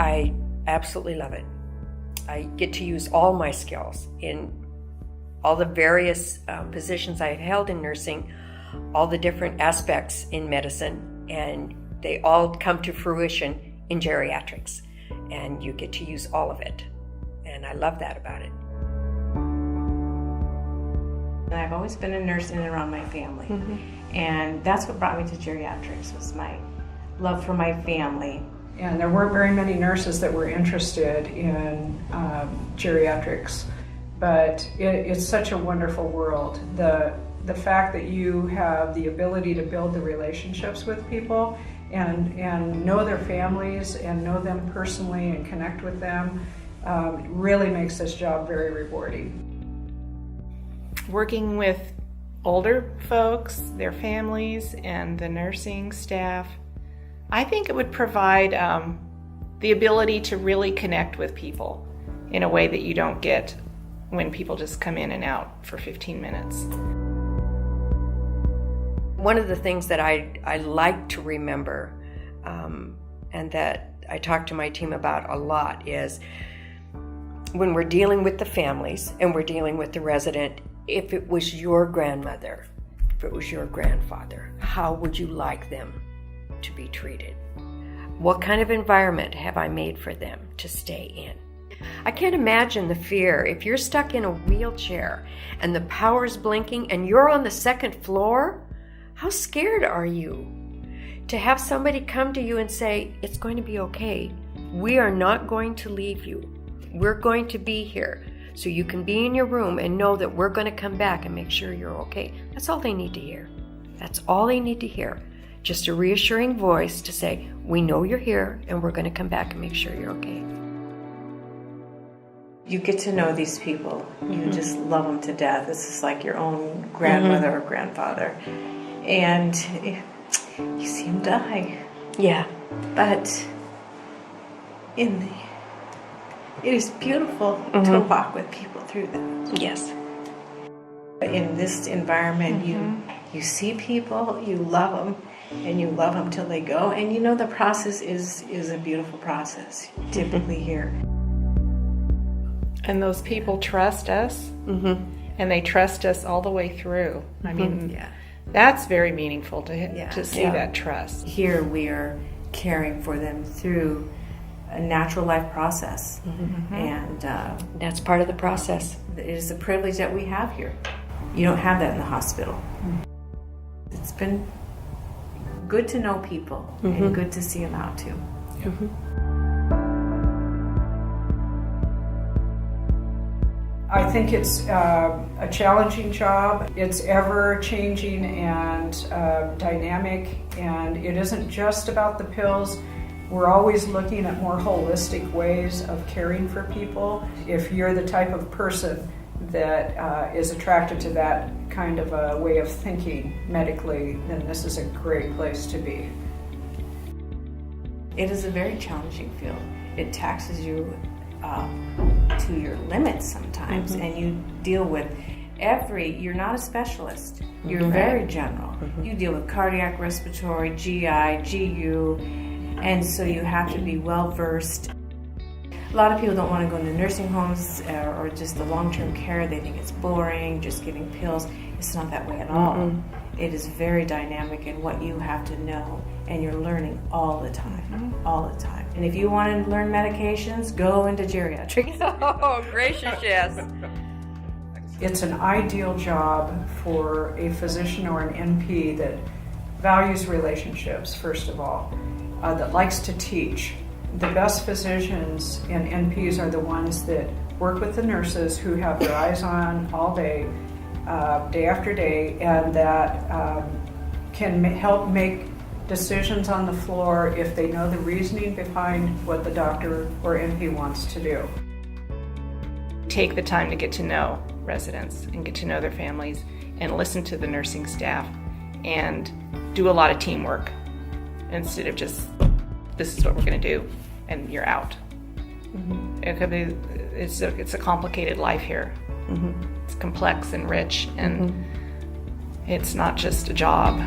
I absolutely love it. I get to use all my skills in all the various positions I've held in nursing, all the different aspects in medicine, and they all come to fruition in geriatrics. And you get to use all of it. And I love that about it. I've always been a nurse in and around my family. And that's what brought me to geriatrics, was my love for my family. And there weren't very many nurses that were interested in geriatrics, but it's such a wonderful world. The fact that you have the ability to build the relationships with people and know their families and know them personally and connect with them really makes this job very rewarding. Working with older folks, their families, and the nursing staff, I think it would provide the ability to really connect with people in a way that you don't get when people just come in and out for 15 minutes. One of the things that I like to remember and that I talk to my team about a lot is when we're dealing with the families and we're dealing with the resident, if it was your grandmother, if it was your grandfather, how would you like them to be treated? What kind of environment have I made for them to stay in? I can't imagine the fear if you're stuck in a wheelchair and the power's blinking and you're on the second floor. How scared are you to have somebody come to you and say, it's going to be okay. We are not going to leave you. We're going to be here so you can be in your room and know that we're going to come back and make sure you're okay. That's all they need to hear. That's all they need to hear. Just a reassuring voice to say, we know you're here and we're going to come back and make sure you're okay. You get to know these people. You just love them to death. It's just like your own grandmother or grandfather. And you see them die. Yeah. But it is beautiful to walk with people through that. Yes. In this environment, you see people, you love them, and you love them till they go. And you know the process is a beautiful process, typically here. And those people trust us, and they trust us all the way through. I mean, that's very meaningful to see that trust. Here we are caring for them through a natural life process. And That's part of the process. it is a privilege that we have here. You don't have that in the hospital. It's been good to know people and good to see them out too. I think it's a challenging job. It's ever-changing and dynamic, and it isn't just about the pills. We're always looking at more holistic ways of caring for people. If you're the type of person that is attracted to that kind of a way of thinking medically, then this is a great place to be. It is a very challenging field. It taxes you to your limits sometimes, and you deal with you're not a specialist. You're very general. You deal with cardiac, respiratory, GI, GU, and so you have to be well versed. A lot of people don't want to go into nursing homes or just the long-term care. They think it's boring, just giving pills. It's not that way at all. It is very dynamic in what you have to know, and you're learning all the time, all the time. And if you want to learn medications, go into geriatrics. Oh, gracious, yes. It's an ideal job for a physician or an NP that values relationships, first of all, that likes to teach. The best physicians and NPs are the ones that work with the nurses who have their eyes on all day, day after day, and that can help make decisions on the floor if they know the reasoning behind what the doctor or NP wants to do. Take the time to get to know residents and get to know their families and listen to the nursing staff and do a lot of teamwork instead of just, this is what we're going to do and you're out. It could be, it's a complicated life here. It's complex and rich, and it's not just a job.